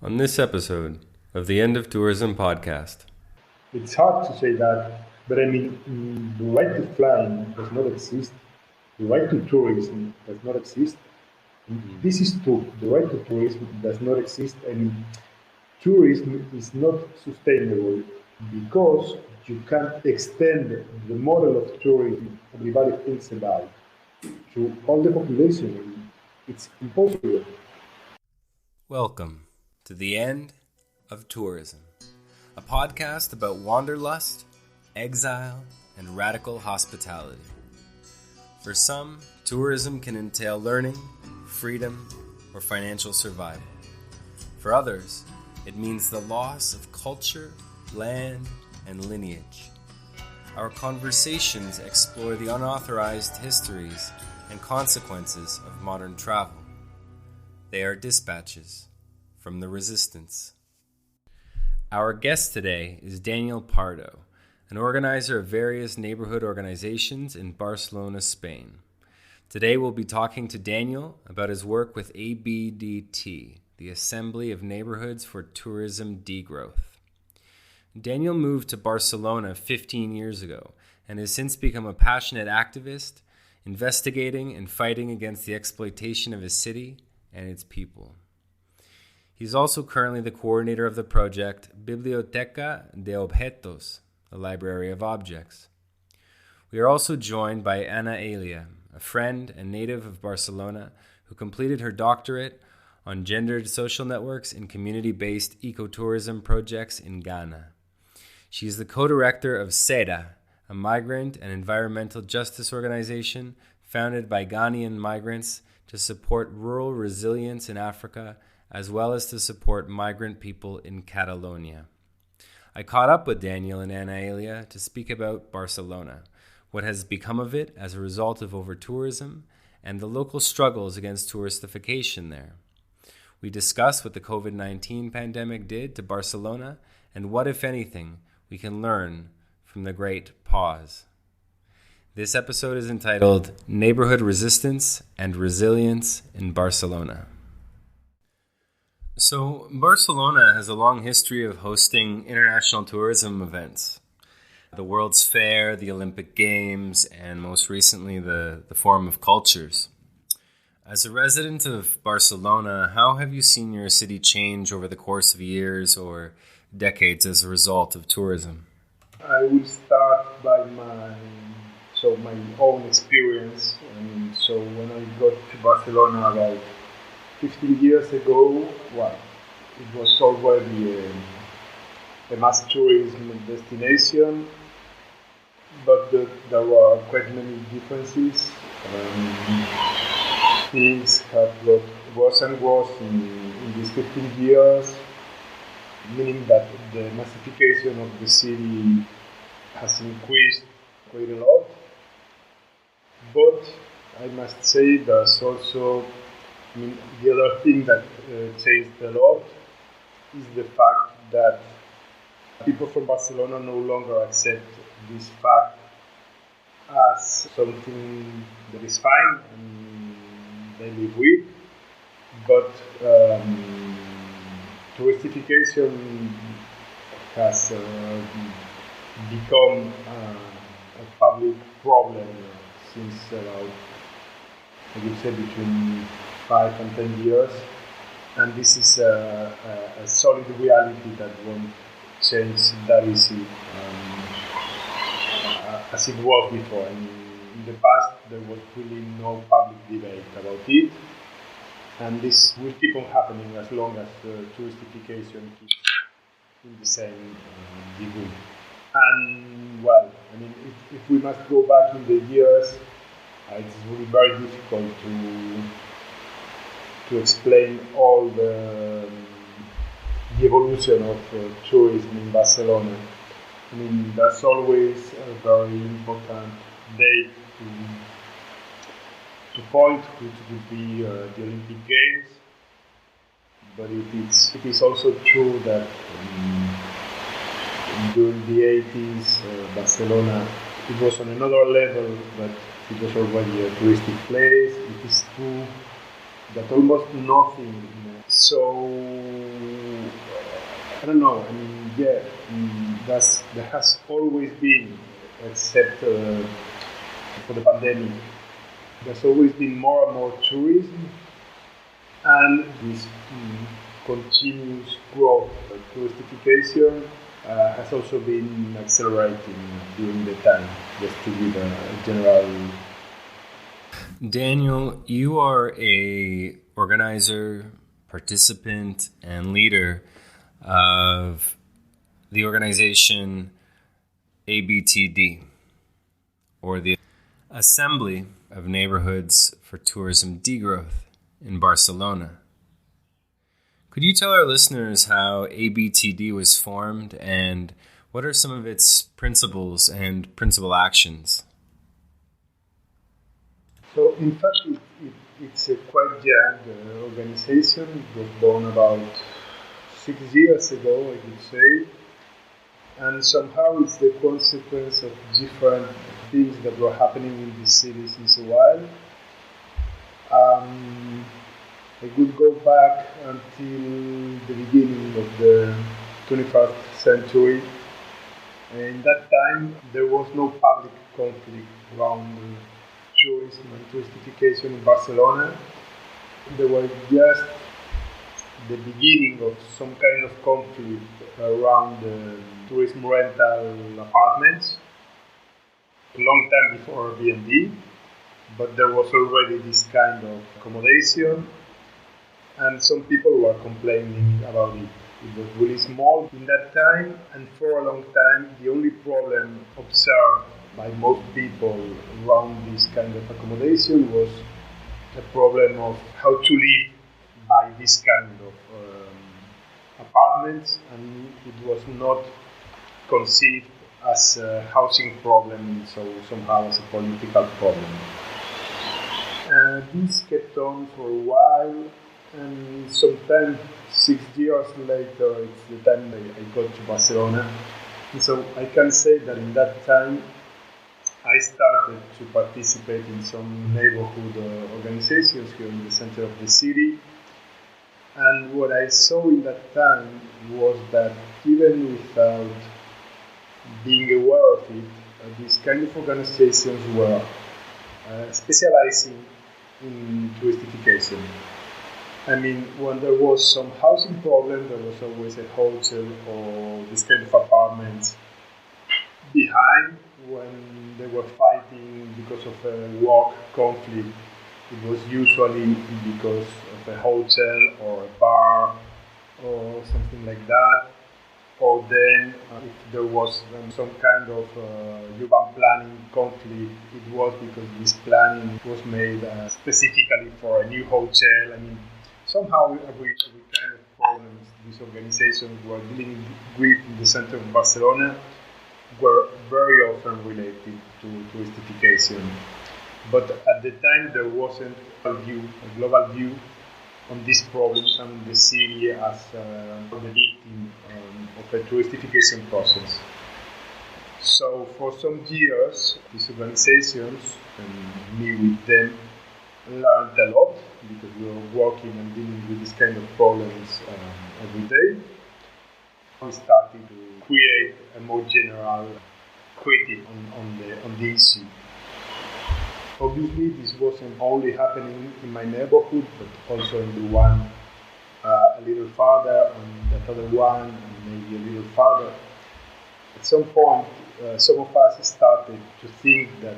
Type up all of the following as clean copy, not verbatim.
on this episode of the End of Tourism podcast. It's hard to say that, but I mean, the right to flying does not exist. The right to tourism does not exist. This is true. The right to tourism does not exist, and tourism is not sustainable because you can't extend the model of tourism everybody thinks about to all the population. It's impossible. Welcome to the End of Tourism, a podcast about wanderlust, exile, and radical hospitality. For some, tourism can entail learning, freedom, or financial survival. For others, it means the loss of culture, land, and lineage. Our conversations explore the unauthorized histories and consequences of modern travel. They are dispatches from the resistance. Our guest today is Daniel Pardo, an organizer of various neighborhood organizations in Barcelona, Spain. Today we'll be talking to Daniel about his work with ABDT, the Assembly of Neighborhoods for Tourism Degrowth. Daniel moved to Barcelona 15 years ago and has since become a passionate activist, investigating and fighting against the exploitation of his city and its people. He's also currently the coordinator of the project Biblioteca de Objetos, the Library of Objects. We are also joined by Ana Elia, a friend and native of Barcelona who completed her doctorate on gendered social networks and community-based ecotourism projects in Ghana. She is the co-director of SEDA, a migrant and environmental justice organization founded by Ghanaian migrants to support rural resilience in Africa, as well as to support migrant people in Catalonia. I caught up with Daniel and Ana Elia to speak about Barcelona, what has become of it as a result of overtourism, and the local struggles against touristification there. We discuss what the COVID-19 pandemic did to Barcelona and what, if anything, we can learn from the Great Pause. This episode is entitled Neighbourhood Resistance and Resilience in Barcelona. So, Barcelona has a long history of hosting international tourism events. The World's Fair, the Olympic Games, and most recently the Forum of Cultures. As a resident of Barcelona, how have you seen your city change over the course of years or decades as a result of tourism? I will start by my own experience. So when I got to Barcelona about 15 years ago, it was already a mass tourism destination, but there were quite many differences. Things have got worse and worse in these 15 years, meaning that the massification of the city has increased quite a lot. But I must say there's also, the other thing that changed a lot is the fact that people from Barcelona no longer accept this fact as something that is fine and they live with, but touristification has become a public problem since about, I would say, between 5 and 10 years, and this is a solid reality that won't change that easy as it was before. In the past, there was really no public debate about it, and this will keep on happening as long as touristification keeps in the same degree. And if we must go back in the years, it's really very difficult to explain all the evolution of tourism in Barcelona. That's always a very important date to point, which would be the Olympic Games. But it is also true that during the 80s, Barcelona, it was on another level, but it was already a touristic place. It is true that almost nothing. So I don't know. I mean, yeah, there has always been, except for the pandemic, there's always been more and more tourism, and this continuous growth of touristification has also been accelerating during the time, just to give a general. Daniel, you are a organizer, participant, and leader of the organization ABDT, or the Assembly of Neighborhoods for Tourism Degrowth in Barcelona. Could you tell our listeners how ABDT was formed and what are some of its principles and principal actions? So, in fact, it's a quite young organization. It was born about 6 years ago, I would say. And somehow it's the consequence of different things that were happening in the city since a while. I could go back until the beginning of the 21st century. In that time, there was no public conflict around tourism and touristification in Barcelona. There was just the beginning of some kind of conflict around tourism rental apartments, a long time before Airbnb, but there was already this kind of accommodation, and some people were complaining about it. It was really small in that time, and for a long time, the only problem observed by most people around this kind of accommodation was the problem of how to live by this kind of apartments, and it was not conceived as a housing problem, so somehow as a political problem. This kept on for a while, and sometime 6 years later, it's the time I got to Barcelona. And so I can say that in that time, I started to participate in some neighborhood organizations here in the center of the city. And what I saw in that time was that even without being aware of it, these kind of organizations were specializing in touristification. I mean, when there was some housing problem, there was always a hotel or this kind of apartments behind. When they were fighting because of a work conflict, it was usually because of a hotel or a bar or something like that. Or then, if there was some kind of urban planning conflict, it was because this planning was made specifically for a new hotel. I mean, somehow every kind of problems these organizations were dealing with in the center of Barcelona were very often related to touristification. But at the time, there wasn't a global view on these problems and the city as the victim of a touristification process. So for some years, these organizations, and me with them, learned a lot because we were working and dealing with this kind of problems every day. We started to create a more general critique on the issue. Obviously, this wasn't only happening in my neighborhood, but also in the one a little farther, and that other one, and maybe a little farther. At some point, some of us started to think that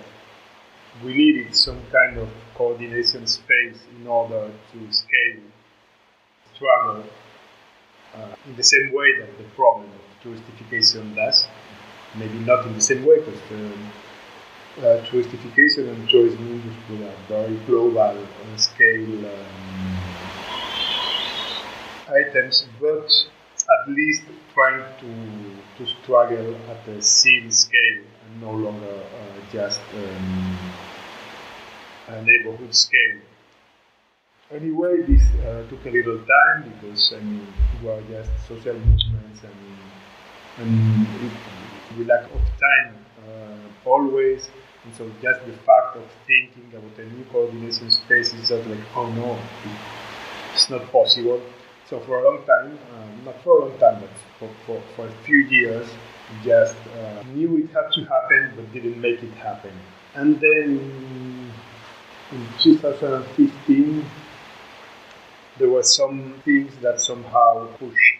we needed some kind of coordination space in order to scale struggle in the same way that the problem of touristification does. Maybe not in the same way, because touristification and tourism industry are very global scale items, but at least trying to struggle at the city scale and no longer just a neighborhood scale. Anyway, this took a little time because we were just social movements and we lack of time always. And so just the fact of thinking about a new coordination space is just like, oh no, it's not possible. So for a long time, not for a long time, but for a few years, just knew it had to happen, but didn't make it happen. And then in 2015, there were some things that somehow pushed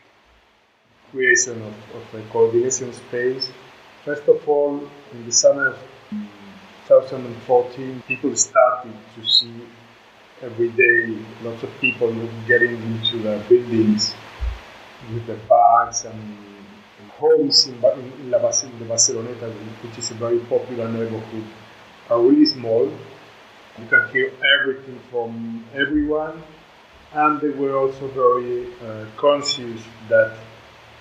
creation of a coordination space. First of all, in the summer of 2014, people started to see every day lots of people getting into the buildings with the bags and homes in the Barceloneta, which is a very popular neighborhood, are really small. You can hear everything from everyone, and they were also very conscious that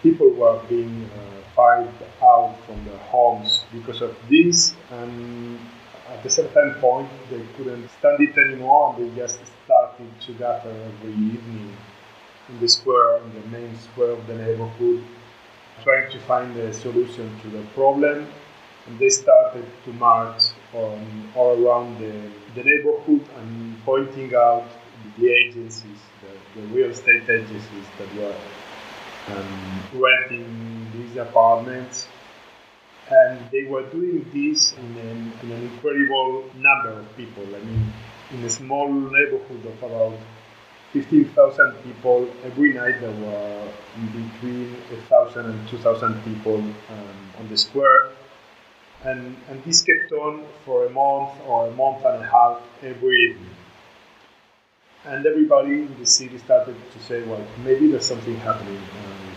people were being fired out from their homes because of this, and at a certain point they couldn't stand it anymore, and they just started to gather every evening in the square, in the main square of the neighborhood, trying to find a solution to the problem. And they started to march all around the neighborhood and pointing out the agencies, the real estate agencies that were renting these apartments. And they were doing this in an incredible number of people. I mean, in a small neighborhood of about 15,000 people, every night there were between 1,000 and 2,000 people on the square. And this kept on for a month or a month and a half every evening. And everybody in the city started to say, well, maybe there's something happening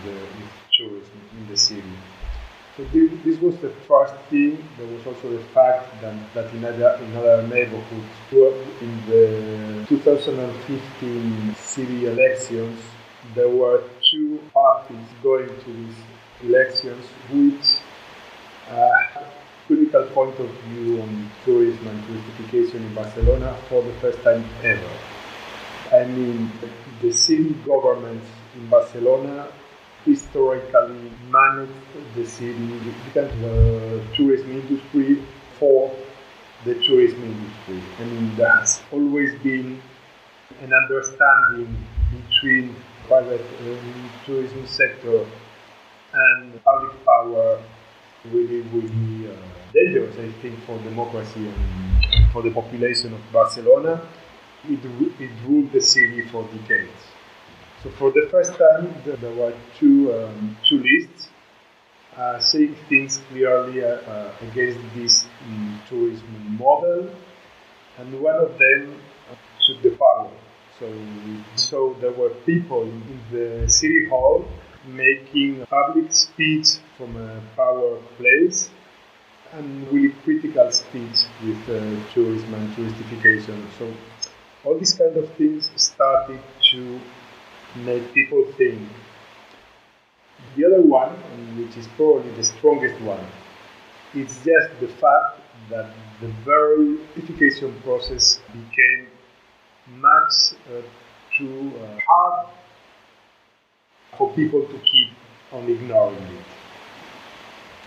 with tourism in the city. So this was the first thing. There was also the fact that in other neighborhoods, in the 2015 city elections, there were two parties going to these elections, which had a critical point of view on tourism and touristification in Barcelona for the first time ever. I mean, the city governments in Barcelona historically managed the city, the tourism industry for the tourism industry. I mean, there has always been an understanding between private tourism sector and public power, really dangerous, I think, for democracy and for the population of Barcelona. It ruled the city for decades. So for the first time, there were two lists saying things clearly against this tourism model, and one of them took the power. So there were people in the city hall making a public speech from a power place, and really critical speech with tourism and touristification. So all these kind of things started to make people think. The other one, which is probably the strongest one, it's just the fact that the verification process became much too hard for people to keep on ignoring it.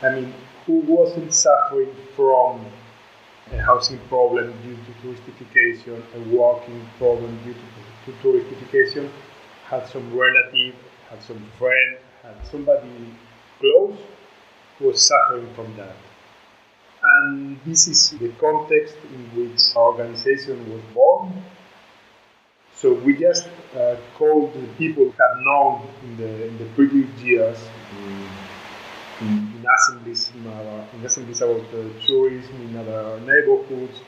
I mean, who wasn't suffering from a housing problem due to touristification, a walking problem due to touristification, had some relative, had some friend, had somebody close who was suffering from that. And this is the context in which our organization was born. So we just called the people who had known in the previous years in assemblies about tourism in other neighborhoods,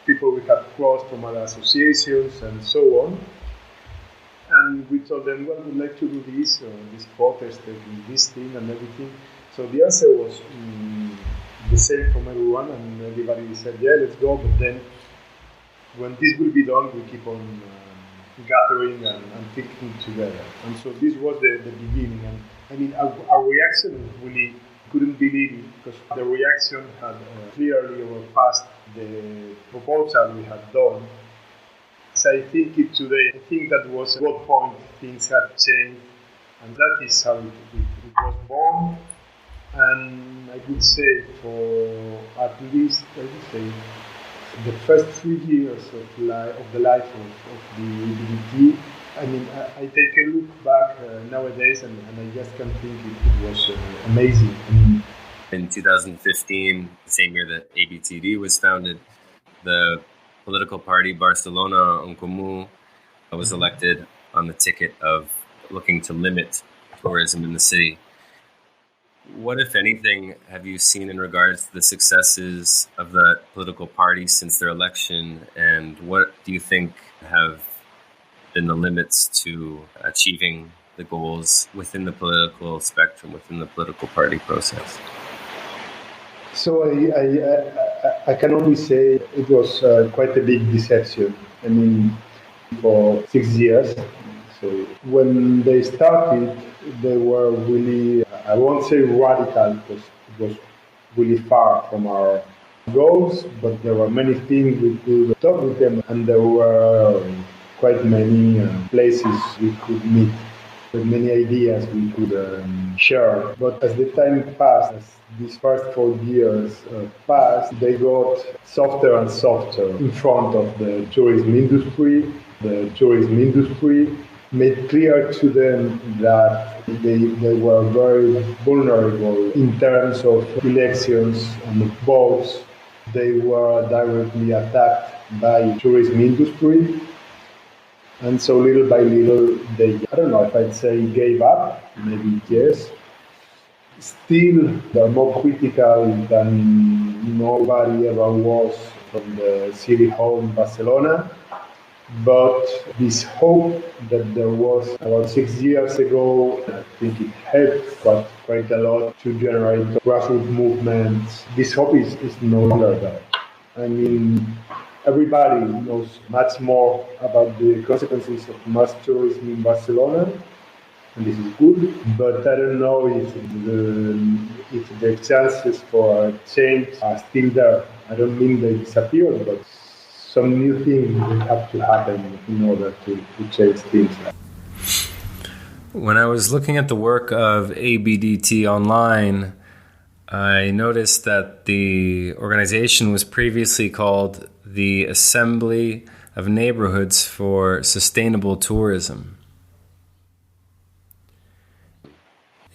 people we had crossed from other associations and so on. And we told them, well, we'd like to do this protest, this thing and everything. So the answer was the same from everyone, and everybody said, yeah, let's go. But then when this will be done, we keep on gathering and thinking together. And so this was the beginning. And I mean, our reaction really couldn't believe it, because the reaction had clearly overpassed the proposal we had done. So I think I think that was what point things had changed, and that is how it was born. And I would say for at least, the first 3 years of the life of the ABDT, I mean, I take a look back nowadays, and I just can think it was amazing. I mean, in 2015, the same year that ABTD was founded, the political party Barcelona en Comú was elected on the ticket of looking to limit tourism in the city. What, if anything, have you seen in regards to the successes of the political party since their election, and what do you think have been the limits to achieving the goals within the political spectrum, within the political party process? So I can only say it was quite a big deception. I mean, for 6 years. So when they started, they were really, I won't say radical because it was really far from our goals, but there were many things we could talk with them, and there were quite many places we could meet, with many ideas we could share. But as the time passed, as these first 4 years passed, they got softer and softer in front of the tourism industry. The tourism industry made clear to them that they were very vulnerable in terms of elections and votes. They were directly attacked by tourism industry. And so little by little, they, I don't know if I'd say gave up, maybe yes. Still, they're more critical than nobody ever was from the city hall in Barcelona. But this hope that there was about 6 years ago, I think it helped quite a lot to generate grassroots movements. This hope is no longer there. I mean, everybody knows much more about the consequences of mass tourism in Barcelona, and this is good, but I don't know if the chances for change are still there. I don't mean they disappeared, but some new things will have to happen in order to change things. When I was looking at the work of ABDT online, I noticed that the organization was previously called the Assembly of Neighbourhoods for Sustainable Tourism.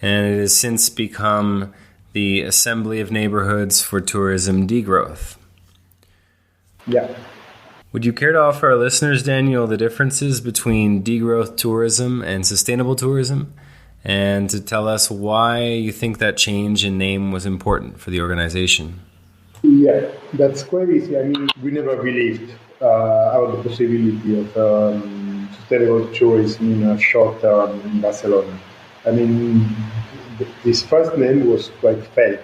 And it has since become the Assembly of Neighbourhoods for Tourism Degrowth. Yeah. Would you care to offer our listeners, Daniel, the differences between degrowth tourism and sustainable tourism, and to tell us why you think that change in name was important for the organization? Yeah, that's quite easy. I mean, we never believed about the possibility of sustainable tourism in a short term in Barcelona. I mean, this first name was quite fake.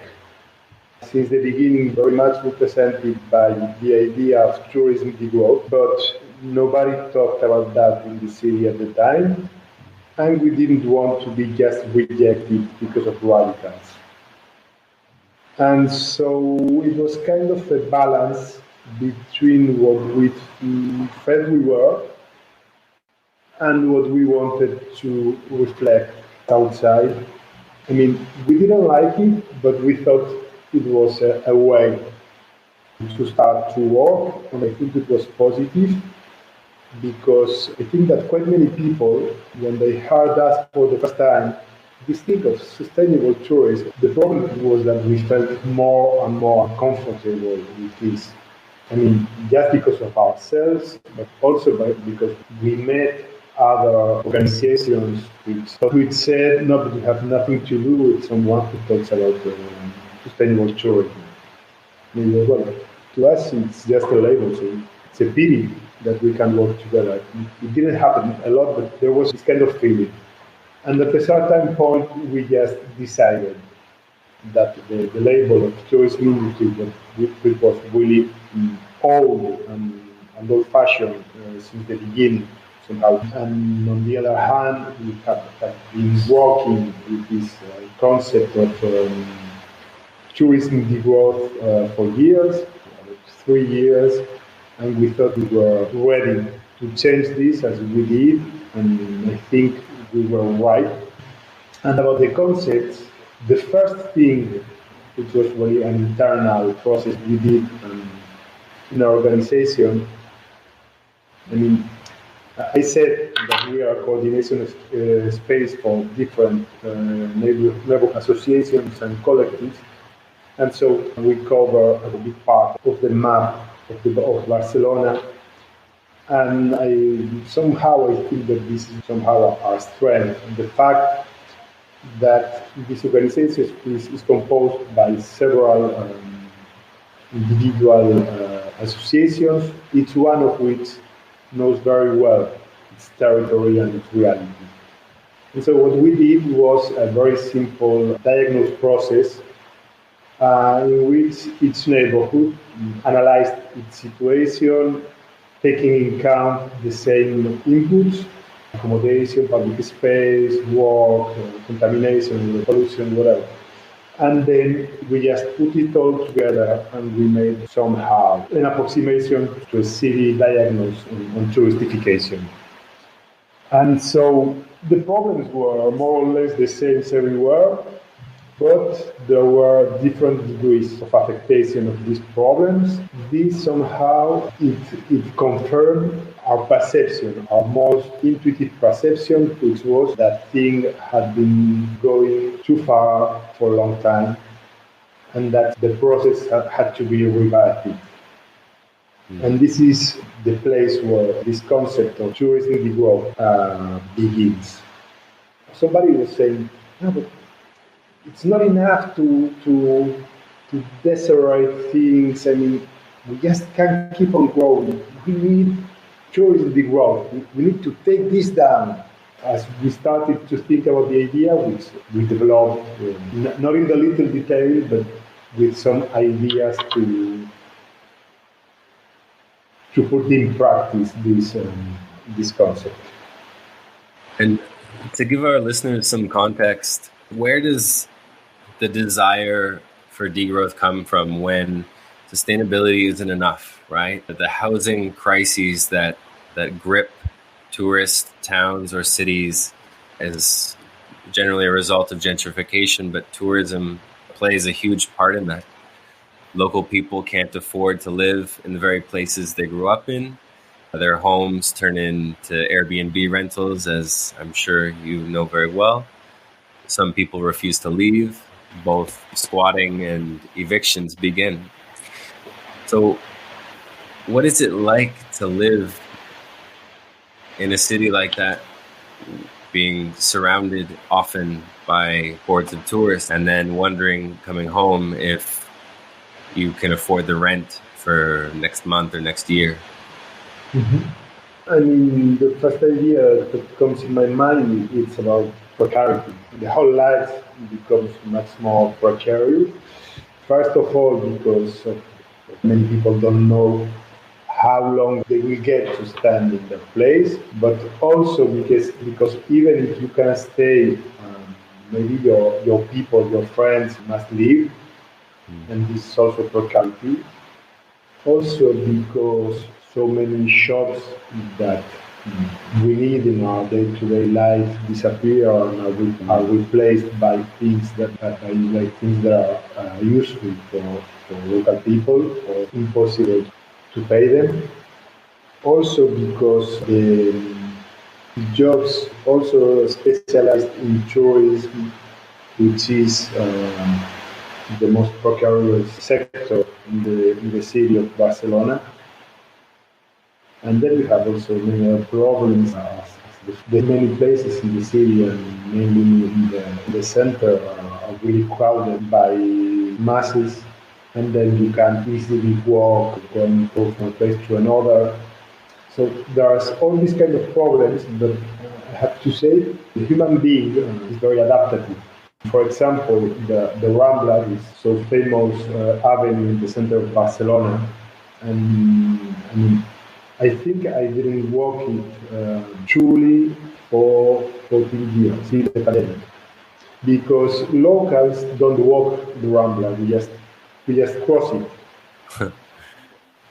Since the beginning, very much represented by the idea of tourism degrowth, but nobody talked about that in the city at the time, and we didn't want to be just rejected because of radicals. And so it was kind of a balance between what we felt we were and what we wanted to reflect outside. I mean, we didn't like it, but we thought it was a way to start to work, and I think it was positive because I think that quite many people, when they heard us for the first time, this thing of sustainable tourism, the problem was that we felt more and more comfortable with this. I mean, just because of ourselves, but also because we met other organizations which said, no, but we have nothing to do with someone who talks about sustainable tourism. I mean, well, to us, it's just a label, so it's a pity that we can work together. It didn't happen a lot, but there was this kind of feeling. And at a certain point, we just decided that the label of tourism industry that was really old and old-fashioned since the beginning somehow. And on the other hand, we have been working with this concept of tourism degrowth for years, 3 years, and we thought we were ready to change this as we did, and I think we were right. And about the concepts, the first thing, which was really an internal process we did in our organization, I mean, I said that we are a coordination space for different neighborhood associations and collectives, and so we cover a big part of the map of Barcelona. And I think that this is somehow our strength. The fact that this organization is composed by several individual associations, each one of which knows very well its territory and its reality. And so what we did was a very simple diagnosis process in which each neighborhood analyzed its situation, taking in account the same inputs: accommodation, public space, work, contamination, pollution, whatever. And then we just put it all together and we made somehow an approximation to a city diagnosis on touristification. And so the problems were more or less the same everywhere, but there were different degrees of affectation of these problems. This somehow, it confirmed our perception, our most intuitive perception, which was that things had been going too far for a long time, and that the process had to be revived. And this is the place where this concept of tourism degrowth begins. Somebody was saying, no, but it's not enough to decelerate things. I mean, we just can't keep on growing. We need tourism degrowth. We need to take this down. As we started to think about the idea, which we developed, not in the little detail, but with some ideas to put in practice this concept. And to give our listeners some context, where does the desire for degrowth come from when sustainability isn't enough, right? The housing crises that grip tourist towns or cities is generally a result of gentrification, but tourism plays a huge part in that. Local people can't afford to live in the very places they grew up in. Their homes turn into Airbnb rentals, as I'm sure you know very well. Some people refuse to leave. Both squatting and evictions begin. So what is it like to live in a city like that, being surrounded often by hordes of tourists, and then wondering, coming home, if you can afford the rent for next month or next year? Mm-hmm. I mean, the first idea that comes in my mind is about precarity. The whole life becomes much more precarious. First of all, because many people don't know how long they will get to stand in that place, but also because even if you can stay, maybe your people, your friends must leave, and this is also precarity. Also because so many shops that we need in our day-to-day life disappear and are replaced by things that are useful for local people or impossible to pay them. Also because the jobs also specialized in tourism, which is the most precarious sector in the city of Barcelona. And then we have also many other problems. The many places in the city, and mainly in the center, are really crowded by masses, and then you can't easily walk, going from one place to another. So there's all these kind of problems, but I have to say the human being is very adaptable. For example, the Rambla is so famous avenue in the center of Barcelona, and I mean, I think I didn't walk it truly for 14 years in the pandemic, because locals don't walk the Rambla. We just cross it.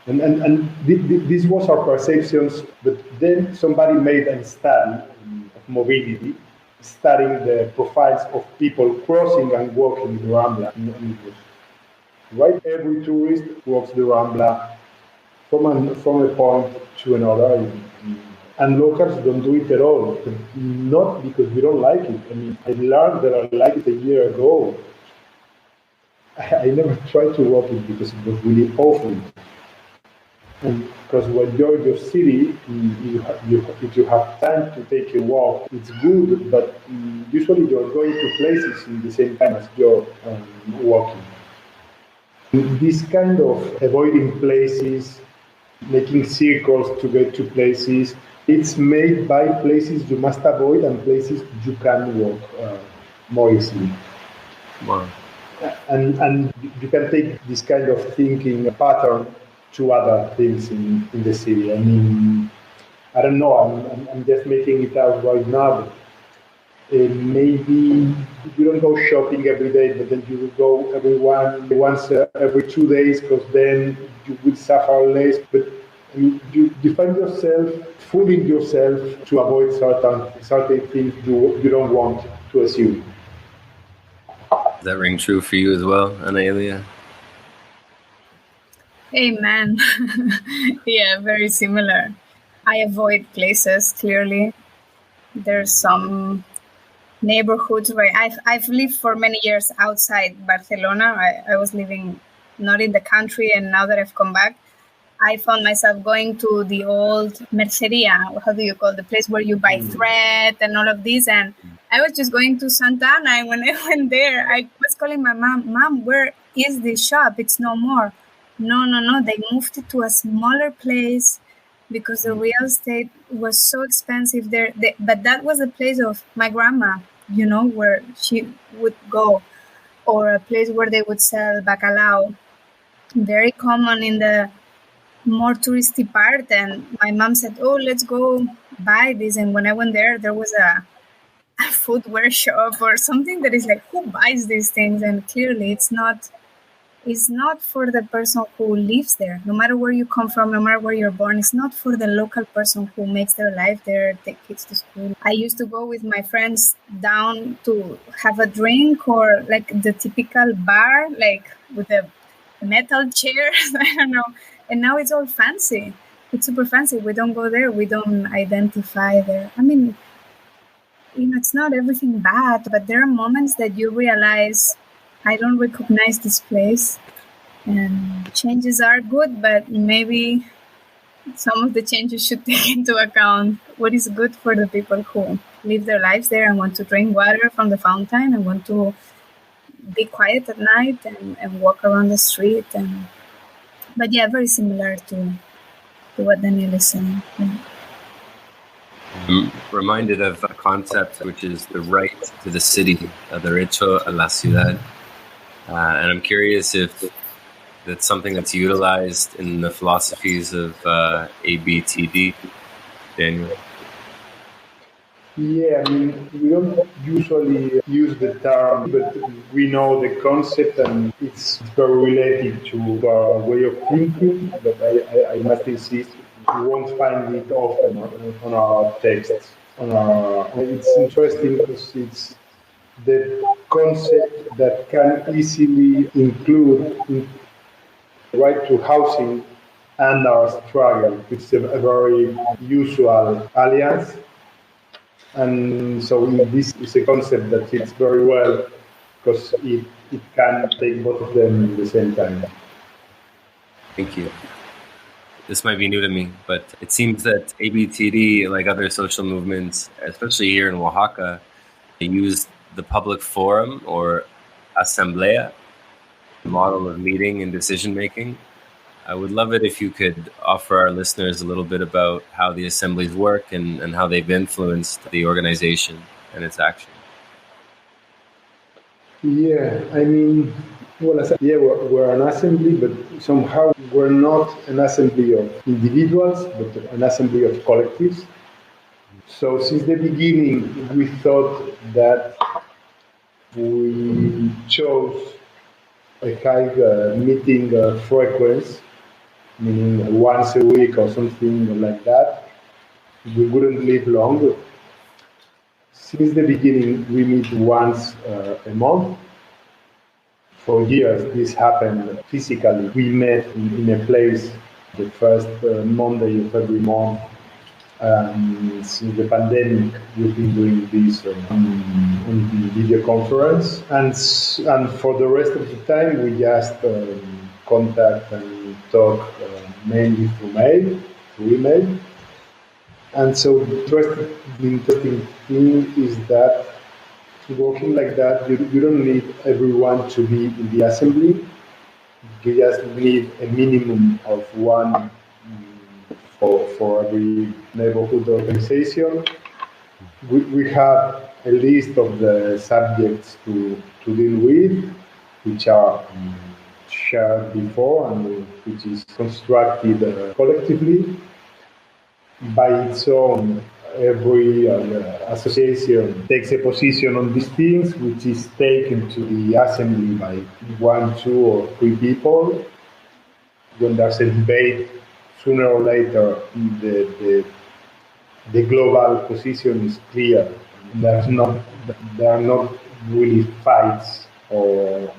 And this was our perceptions, but then somebody made a study of mobility, studying the profiles of people crossing and walking the Rambla. Right, every tourist walks the Rambla from a point to another and locals don't do it at all. Not because we don't like it. I mean, I learned that I liked it a year ago. I never tried to walk it because it was really awful. And because when you're in your city, if you have time to take a walk, it's good, but usually you're going to places in the same time as you're walking. This kind of avoiding places, making circles to get to places, it's made by places you must avoid and places you can walk more easily. Wow. And you can take this kind of thinking pattern to other things in the city. I mean, I don't know, I'm just making it out right now. Maybe you don't go shopping every day, but then you will go once every 2 days, because then you will suffer less. But I mean, you find yourself fooling yourself to avoid certain things you don't want to assume. Does that ring true for you as well, Ana Elia? Amen. Yeah, very similar. I avoid places, clearly. There's some neighborhoods where I've lived for many years outside Barcelona. I was living not in the country, and now that I've come back, I found myself going to the old merceria, how do you call the place where you buy thread and all of this, and I was just going to Santa Ana, and when I went there, I was calling my mom, where is this shop? It's no more. No, they moved it to a smaller place because the real estate was so expensive there. But that was the place of my grandma, where she would go, or a place where they would sell bacalao, very common in the more touristy part. And my mom said, oh, let's go buy this. And when I went there was a footwear shop or something that is like, who buys these things? And clearly it's not for the person who lives there. No matter where you come from, no matter where you're born, it's not for the local person who makes their life there, take kids to school. I used to go with my friends down to have a drink, or like the typical bar, like with the metal chairs, I don't know. And now it's all fancy. It's super fancy. We don't go there. We don't identify there. I mean, it's not everything bad, but there are moments that you realize, I don't recognize this place. And changes are good, but maybe some of the changes should take into account what is good for the people who live their lives there and want to drink water from the fountain and want to be quiet at night and walk around the street. But yeah, very similar to what Daniel is saying. Yeah. I'm reminded of a concept which is the right to the city, derecho a la ciudad. And I'm curious if that's something that's utilized in the philosophies of ABDT, Daniel. Yeah, I mean, we don't usually use the term, but we know the concept, and it's very related to our way of thinking. But I must insist, you won't find it often on our texts. It's interesting because it's the concept that can easily include right to housing and our struggle. It's a very usual alliance. And so this is a concept that fits very well because it can take both of them at the same time. Thank you. This might be new to me, but it seems that ABDT, like other social movements, especially here in Oaxaca, they use the public forum or asamblea, the model of meeting and decision making. I would love it if you could offer our listeners a little bit about how the assemblies work and how they've influenced the organization and its action. Yeah, I mean, we're an assembly, but somehow we're not an assembly of individuals, but an assembly of collectives. So since the beginning, we thought that we chose a high meeting frequency, meaning once a week or something like that. We wouldn't live long. Since the beginning, we meet once a month. For years, this happened physically. We met in a place the first Monday of every month. Since the pandemic, we've been doing this on the video conference, and for the rest of the time, we just contact and talk mainly through email. And so the interesting thing is that working like that, you don't need everyone to be in the assembly. You just need a minimum of one for every neighborhood organization. We have a list of the subjects to deal with, which are shared before and which is constructed collectively. By its own, every association takes a position on these things, which is taken to the assembly by 1, 2, or 3 people. When there's a debate, sooner or later, the global position is clear. There are not really fights or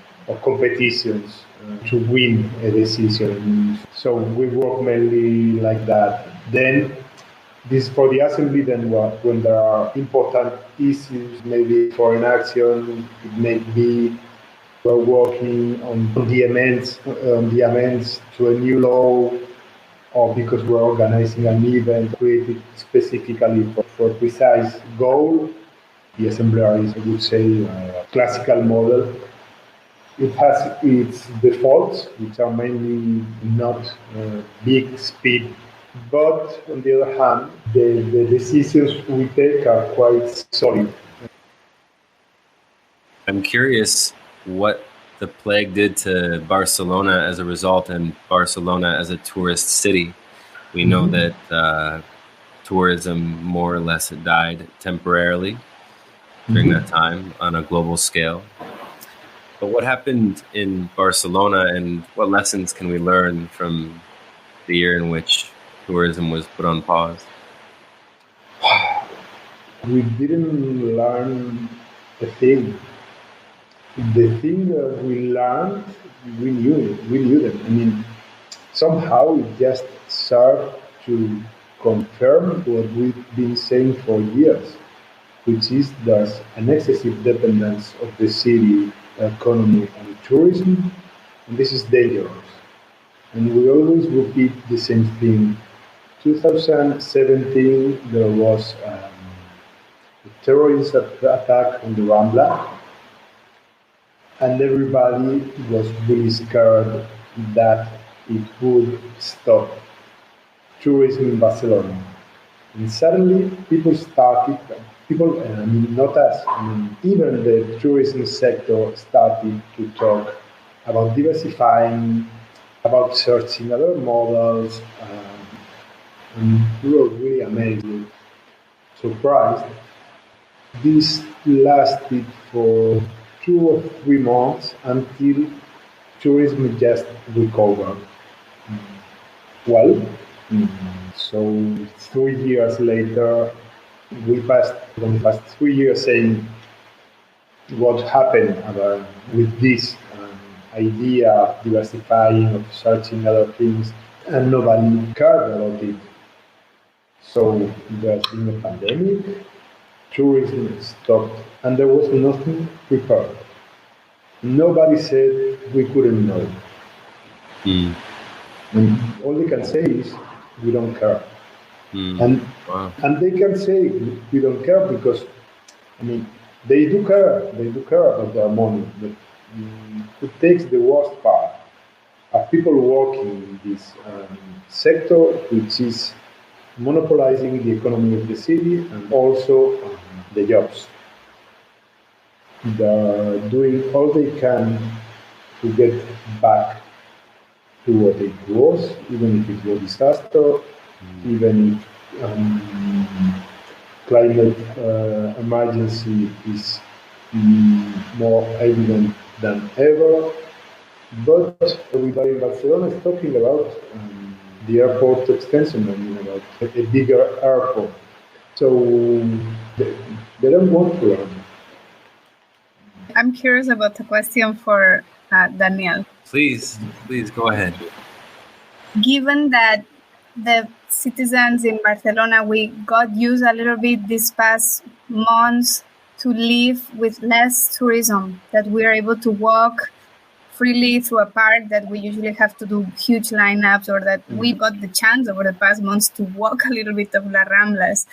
competitions to win a decision. So we work mainly like that. Then this for the assembly. Then when there are important issues, maybe foreign action, it may be we're working on the amendments to a new law, or because we're organizing an event created specifically for a precise goal. The assembler is, I would say, a classical model. It has its defaults, which are mainly not big speed. But on the other hand, the decisions we take are quite solid. I'm curious what the plague did to Barcelona as a result, and Barcelona as a tourist city. We know that tourism more or less died temporarily during that time on a global scale. But what happened in Barcelona, and what lessons can we learn from the year in which tourism was put on pause? We didn't learn a thing. The thing that we learned, we knew them. I mean, somehow it just served to confirm what we've been saying for years, which is there's an excessive dependence of the city economy on tourism, and this is dangerous. And we always repeat the same thing. 2017, there was a terrorist attack on the Rambla, and everybody was really scared that it would stop tourism in Barcelona. And suddenly not us, even the tourism sector started to talk about diversifying, about searching other models, and we were really amazed, surprised. This lasted for 2 or 3 months until tourism just recovered. Well, so 3 years later, we passed 3 years saying what happened with this idea of diversifying, of searching other things, and nobody cared about it. So there's been a pandemic, tourism stopped, and there was nothing prepared. Nobody said we couldn't know. And all they can say is we don't care. And they can say we don't care because, they do care about their money, but who takes the worst part are people working in this sector, which is monopolizing the economy of the city and also the jobs. They're doing all they can to get back to what it was, even if it was a disaster, even if climate emergency is more evident than ever. But everybody in Barcelona is talking about the airport extension, about a bigger airport. So they don't want to learn. I'm curious about the question for Daniel. Please go ahead. Given that the citizens in Barcelona, we got used a little bit these past months to live with less tourism, that we are able to walk freely through a park that we usually have to do huge lineups, or that we got the chance over the past months to walk a little bit of La Ramblas.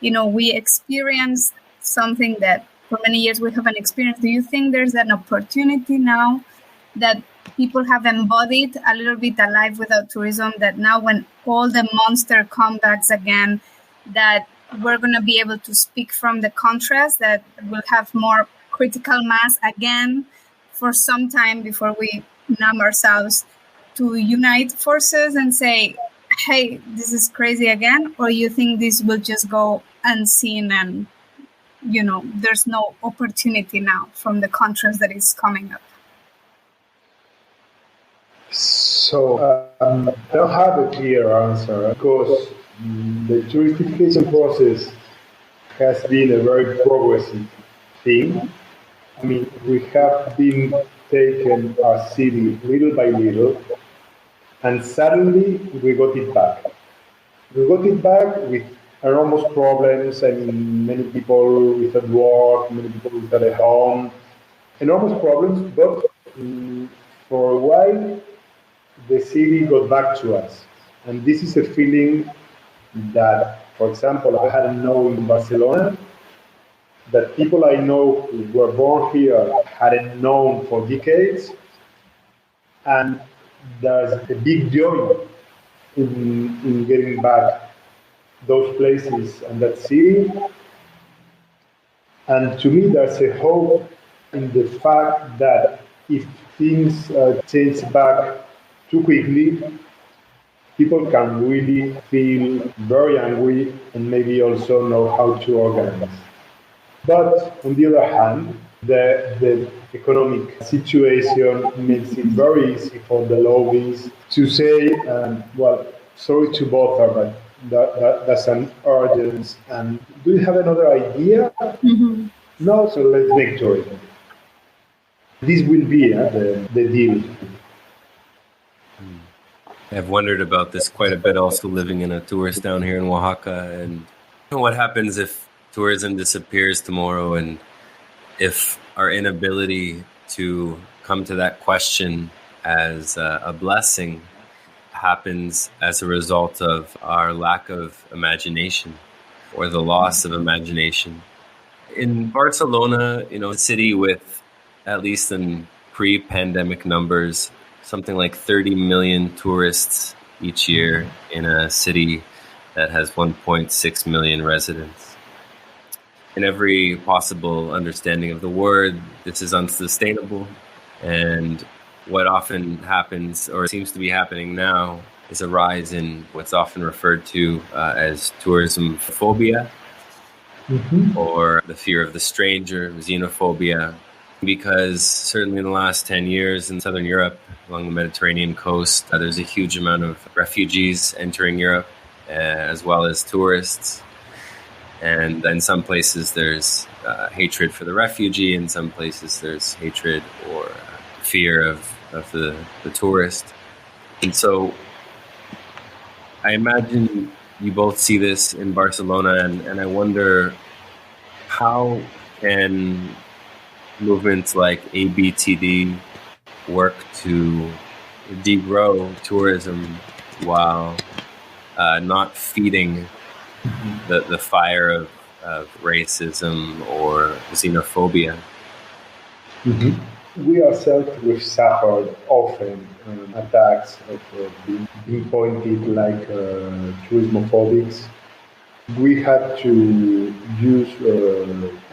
We experienced something that for many years we haven't experienced. Do you think there's an opportunity now that people have embodied a little bit a life without tourism, that now when all the monster comebacks again, that we're going to be able to speak from the contrast, that we'll have more critical mass again for some time before we numb ourselves, to unite forces and say, hey, this is crazy again? Or you think this will just go unseen and, there's no opportunity now from the contrast that is coming up? So I don't have a clear answer, because the touristification process has been a very progressive thing. I mean, we have been taking our city little by little, and suddenly we got it back. We got it back with enormous problems. I mean, many people without work, many people without a home, enormous problems, but for a while, the city got back to us. And this is a feeling that, for example, I hadn't known in Barcelona, that people I know who were born here hadn't known for decades. And there's a big joy in getting back those places and that city. And to me, there's a hope in the fact that if things change back too quickly, people can really feel very angry and maybe also know how to organize. But on the other hand, the economic situation makes it very easy for the lobbies to say, well, sorry to bother, but that's an urgence. And do you have another idea? Mm-hmm. No, so let's make tourism. This will be the deal. I've wondered about this quite a bit, also living in a tourist down here in Oaxaca, and what happens if tourism disappears tomorrow, and if our inability to come to that question as a blessing happens as a result of our lack of imagination or the loss of imagination. In Barcelona, a city with, at least in pre-pandemic numbers, something like 30 million tourists each year in a city that has 1.6 million residents. In every possible understanding of the word, this is unsustainable. And what often happens, or seems to be happening now, is a rise in what's often referred to as tourism phobia, or the fear of the stranger, xenophobia. Because certainly in the last 10 years in Southern Europe, along the Mediterranean coast, there's a huge amount of refugees entering Europe, as well as tourists. And in some places there's hatred for the refugee, in some places there's hatred or fear of the tourist. And so I imagine you both see this in Barcelona, and I wonder, how can movements like ABDT work to degrow tourism while not feeding the fire of racism or xenophobia? We ourselves, we've suffered often attacks of being pointed like tourismophobics. We had to use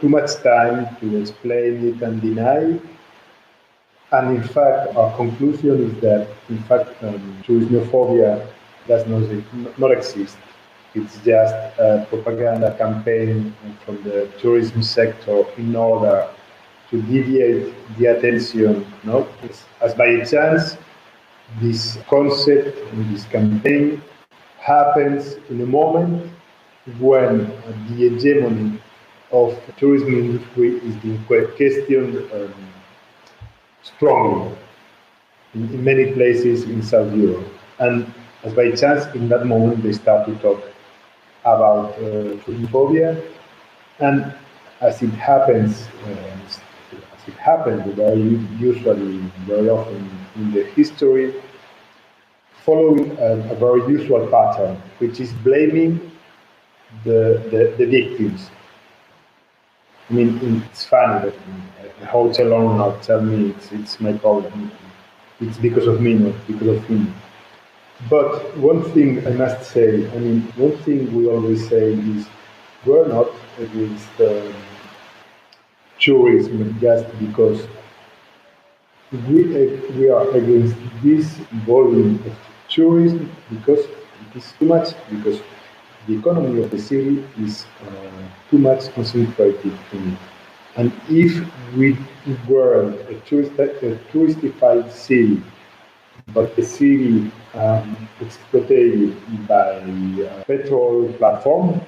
too much time to explain it and deny it. And in fact, our conclusion is that, in fact, tourismophobia does not exist. It's just a propaganda campaign from the tourism sector in order to deviate the attention. No? As by chance, this concept and this campaign happens in a moment when the hegemony of the tourism industry is being questioned strongly in many places in South Europe. And as by chance, in that moment, they start to talk about tourismophobia, and as it happens, very usually, very often in the history, following a very usual pattern, which is blaming the victims. I mean, it's funny that a hotel owner tell me it's my problem. It's because of me, not because of him. But one thing I must say, one thing we always say is we're not against tourism just because we are against this volume of tourism because it is too much, because the economy of the city is too much concentrated in it. And if we were a touristified city, but a city exploited by a petrol platform,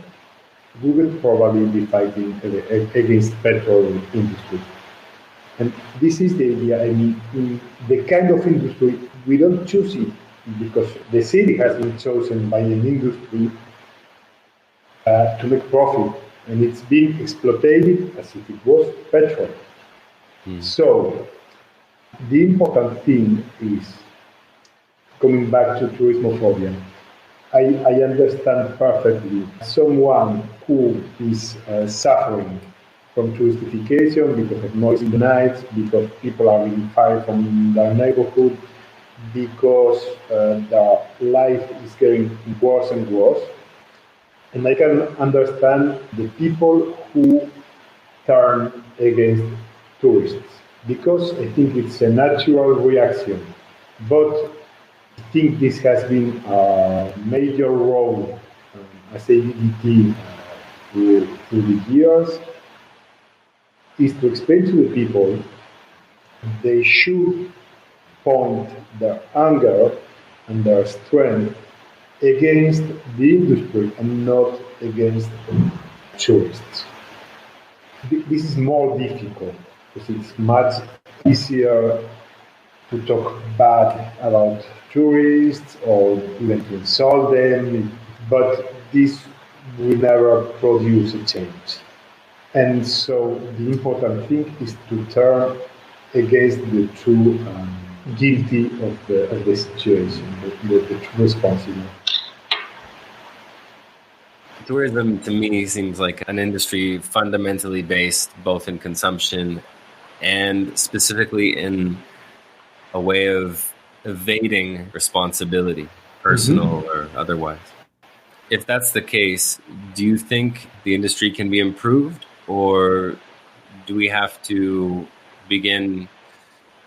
we would probably be fighting against petrol industry. And this is the idea. In the kind of industry, we don't choose it because the city has been chosen by an industry to make profit, and it's being exploited as if it was petrol. So the important thing is, coming back to tourismophobia, I understand perfectly someone who is suffering from touristification because of noise in the night, because people are being fired from their neighborhood, because their life is getting worse and worse. And I can understand the people who turn against tourists, because I think it's a natural reaction. But I think this has been a major role as ABDT through the years, is to explain to the people they should point their anger and their strength against the industry and not against tourists. This is more difficult because it's much easier to talk bad about tourists or even to insult them, but this will never produce a change. And so the important thing is to turn against the true guilty of the situation, the true responsible. Tourism to me seems like an industry fundamentally based both in consumption and specifically in a way of evading responsibility, personal or otherwise. If that's the case, do you think the industry can be improved, or do we have to begin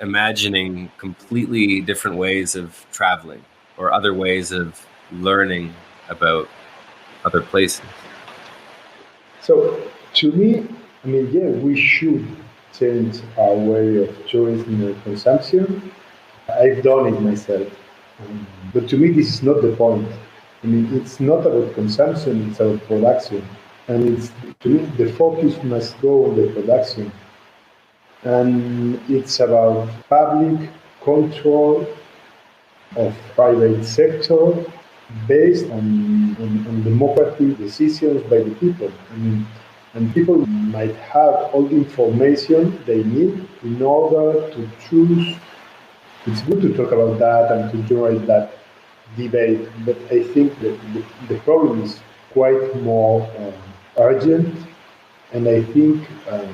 imagining completely different ways of traveling or other ways of learning about other places? So, to me, we should change our way of tourism and consumption. I've done it myself. But to me, this is not the point. It's not about consumption, it's about production. And to me, the focus must go on the production. And it's about public control of private sector based on democratic decisions by the people. And people might have all the information they need in order to choose. It's good to talk about that and to generate that debate, but I think that the problem is quite more urgent, and I think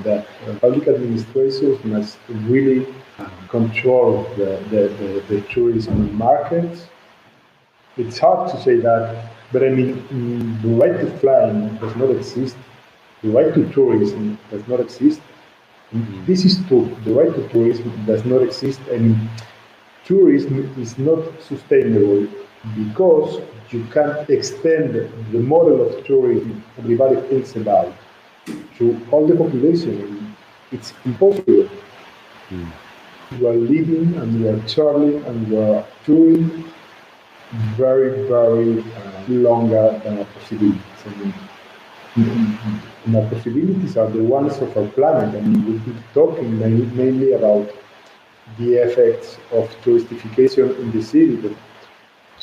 that public administrations must really control the tourism markets. It's hard to say that, but the right to flying does not exist. The right to tourism does not exist. This is true. The right to tourism does not exist, and tourism is not sustainable because you can't extend the model of tourism everybody thinks about to all the population. It's impossible. You are living and you are traveling and you are touring very, very longer than our possibilities. And our possibilities are the ones of our planet, and we've been talking mainly about the effects of touristification in the city, but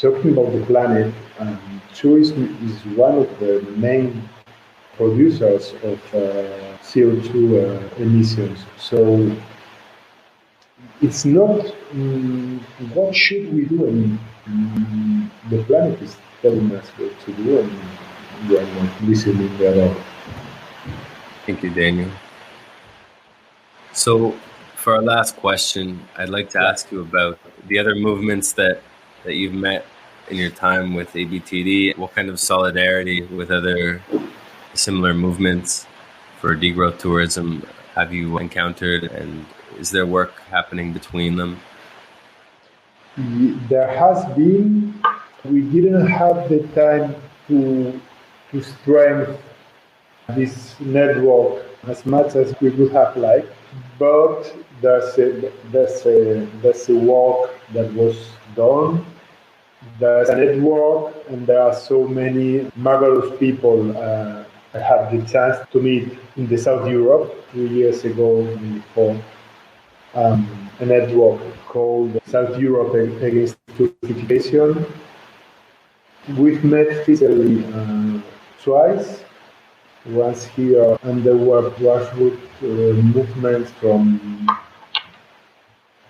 talking about the planet, tourism is one of the main producers of CO2 emissions. So it's not what should we do, and the planet is telling us what to do, and we are not listening at all. Thank you, Daniel. So for our last question, I'd like to ask you about the other movements that you've met in your time with ABTD. What kind of solidarity with other similar movements for degrowth tourism have you encountered, and is there work happening between them? There has been. We didn't have the time to strengthen this network as much as we would have liked, but there's a work that was done. There's a network, and there are so many marvelous people. I had the chance to meet in the South Europe 3 years ago before a network called South Europe Against Touristification. We've met physically twice. Once here, and there were grassroots movements from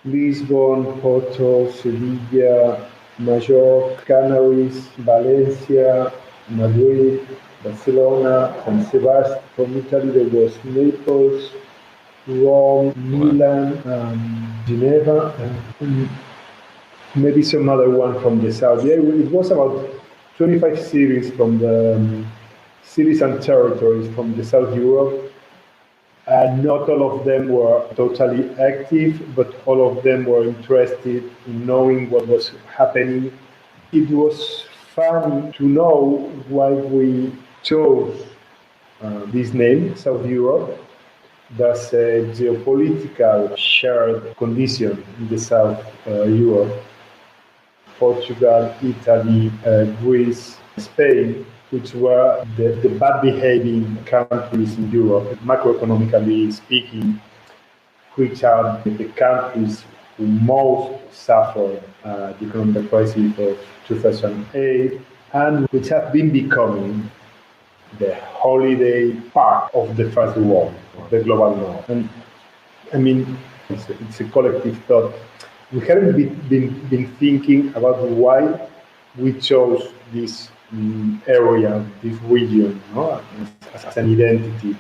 Lisbon, Porto, Sevilla, Majorca, Canaries, Valencia, Madrid, Barcelona, San Sebastian. From Italy there was Naples, Rome, Milan, Geneva, and maybe some other one from the south. Yeah, it was about 25 cities from the cities and territories from the South Europe. Not all of them were totally active, but all of them were interested in knowing what was happening. It was fun to know why we chose this name, South Europe. There's a geopolitical shared condition in the South Europe. Portugal, Italy, Greece, Spain, which were the bad behaving countries in Europe, macroeconomically speaking, which are the countries who most suffered the economic crisis of 2008, and which have been becoming the holiday part of the first world, the global north. And I mean, it's a collective thought. We haven't been thinking about why we chose this area, this region, as an identity.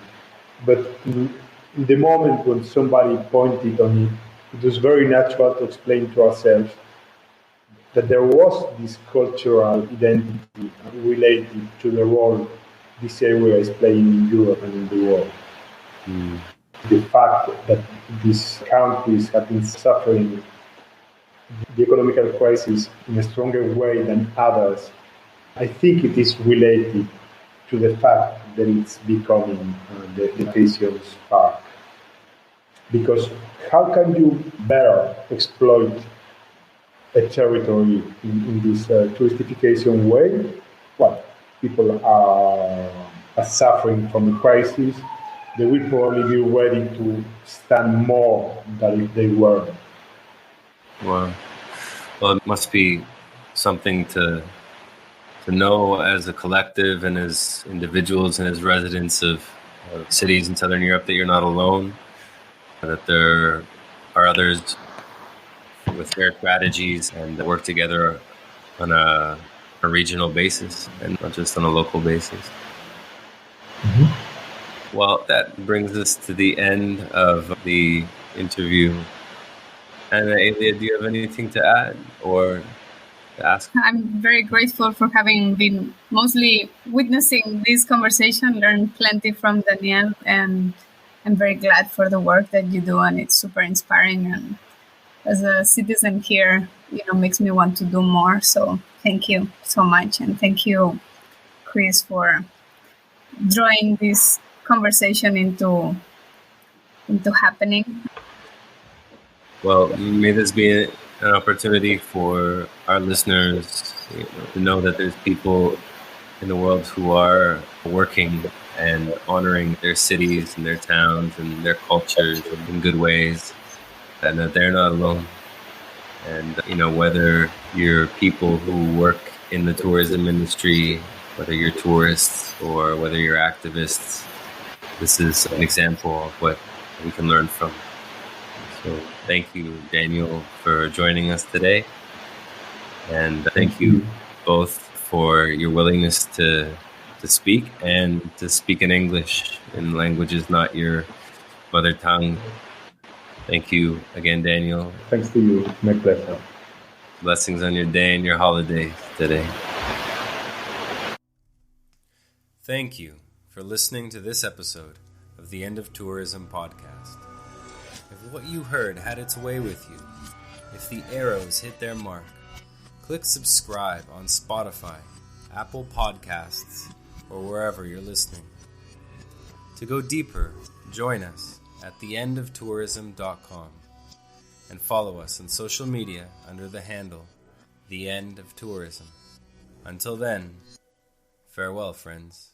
But in the moment when somebody pointed on it, it was very natural to explain to ourselves that there was this cultural identity related to the role this area is playing in Europe and in the world. The fact that these countries have been suffering the economic crisis in a stronger way than others, I think it is related to the fact that it's becoming the vacations park. Because how can you better exploit a territory in this touristification way? Well, people are suffering from the crisis. They will probably be ready to stand more than if they were. Wow. Well, it must be something to know as a collective and as individuals and as residents of cities in Southern Europe that you're not alone, that there are others with their strategies and that work together on a regional basis and not just on a local basis. Mm-hmm. Well, that brings us to the end of the interview. Ana Elia, do you have anything to add or to ask? I'm very grateful for having been mostly witnessing this conversation, learned plenty from Daniel, and I'm very glad for the work that you do, and it's super inspiring. And as a citizen here, makes me want to do more. So thank you so much, and thank you, Chris, for drawing this conversation into happening. Well, may this be an opportunity for our listeners to know that there's people in the world who are working and honoring their cities and their towns and their cultures in good ways, and that they're not alone. And, whether you're people who work in the tourism industry, whether you're tourists or whether you're activists, this is an example of what we can learn from. So thank you, Daniel, for joining us today. And thank you both for your willingness to speak and to speak in English in languages not your mother tongue. Thank you again, Daniel. Thanks to you. My pleasure. Blessings on your day and your holidays today. Thank you for listening to this episode of the End of Tourism podcast. If what you heard had its way with you, if the arrows hit their mark, click subscribe on Spotify, Apple Podcasts, or wherever you're listening. To go deeper, join us at theendofTourism.com and follow us on social media under the handle The End of Tourism. Until then, farewell, friends.